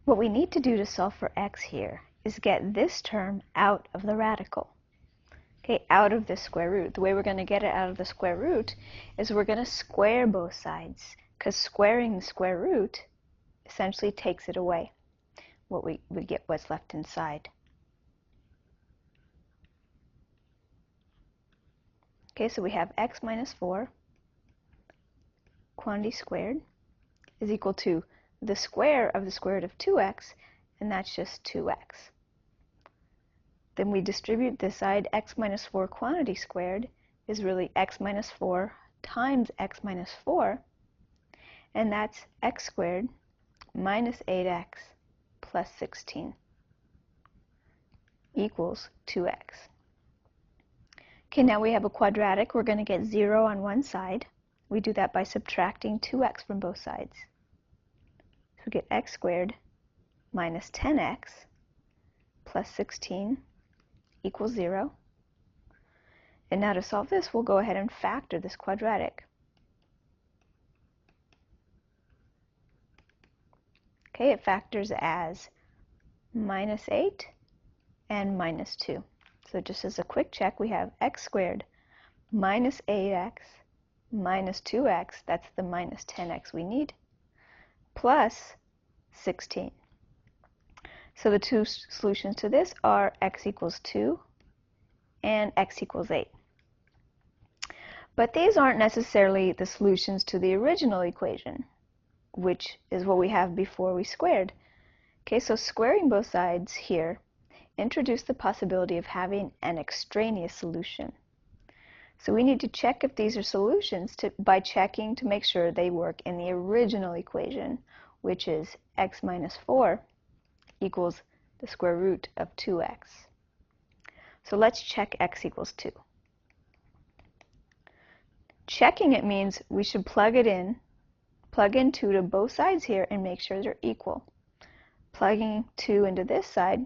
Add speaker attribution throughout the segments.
Speaker 1: What we need to do to solve for x here is get this term out of the radical. Okay, out of the square root. The way we're going to get it out of the square root is we're going to square both sides, because squaring the square root essentially takes it away. What we get what's left inside. Okay, so we have x minus 4 quantity squared is equal to the square of the square root of 2x, and that's just 2x. Then we distribute this side. X minus 4 quantity squared is really x minus 4 times x minus 4, and that's x squared minus 8x plus 16 equals 2x. Okay, now we have a quadratic. We're going to get 0 on one side. We do that by subtracting 2x from both sides. So we get x squared minus 10x plus 16 equals 0. And now to solve this, we'll go ahead and factor this quadratic. Okay, it factors as minus 8 and minus 2. So just as a quick check, we have x squared minus 8x minus 2x, that's the minus 10x we need, plus 16. So the two solutions to this are x equals 2 and x equals 8. But these aren't necessarily the solutions to the original equation, which is what we have before we squared. Okay, so squaring both sides here introduced the possibility of having an extraneous solution. So we need to check if these are solutions by checking to make sure they work in the original equation, which is x minus 4 equals the square root of 2x. So let's check x equals 2. Checking it means we should plug in 2 to both sides here and make sure they're equal. Plugging 2 into this side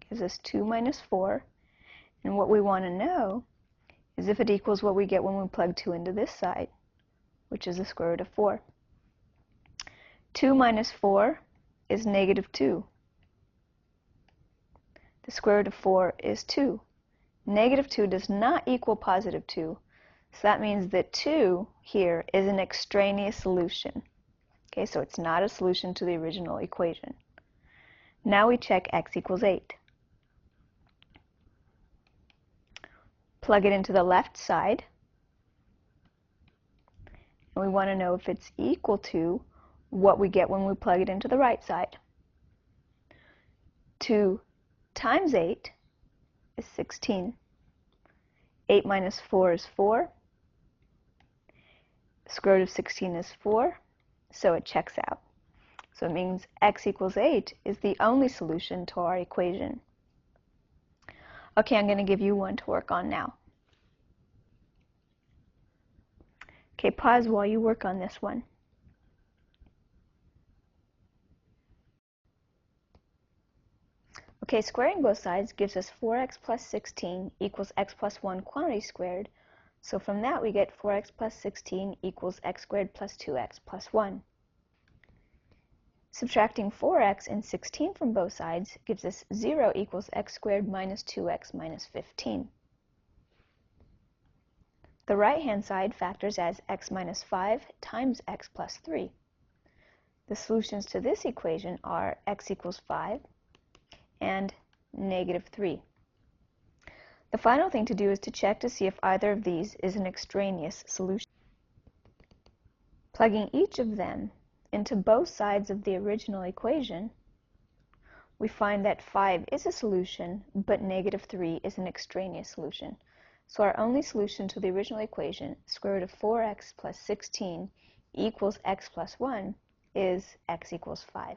Speaker 1: gives us 2 minus 4, and what we want to know is if it equals what we get when we plug 2 into this side, which is the square root of 4. 2 minus 4 is negative 2. The square root of 4 is 2. Negative 2 does not equal positive 2, so that means that 2 here is an extraneous solution. Okay, so it's not a solution to the original equation. Now we check x equals 8. Plug it into the left side, and we want to know if it's equal to what we get when we plug it into the right side. 2 times 8 is 16. 8 minus 4 is 4. The square root of 16 is 4, so it checks out. So it means x equals 8 is the only solution to our equation. Okay, I'm going to give you one to work on now. Okay, pause while you work on this one. Okay, squaring both sides gives us 4x plus 16 equals x plus 1 quantity squared. So from that we get 4x plus 16 equals x squared plus 2x plus 1. Subtracting 4x and 16 from both sides gives us 0 equals x squared minus 2x minus 15. The right-hand side factors as x minus 5 times x plus 3. The solutions to this equation are x equals 5 and negative 3. The final thing to do is to check to see if either of these is an extraneous solution. Plugging each of them into both sides of the original equation, we find that 5 is a solution, but negative 3 is an extraneous solution. So our only solution to the original equation, square root of 4x plus 16 equals x plus 1, is x equals 5.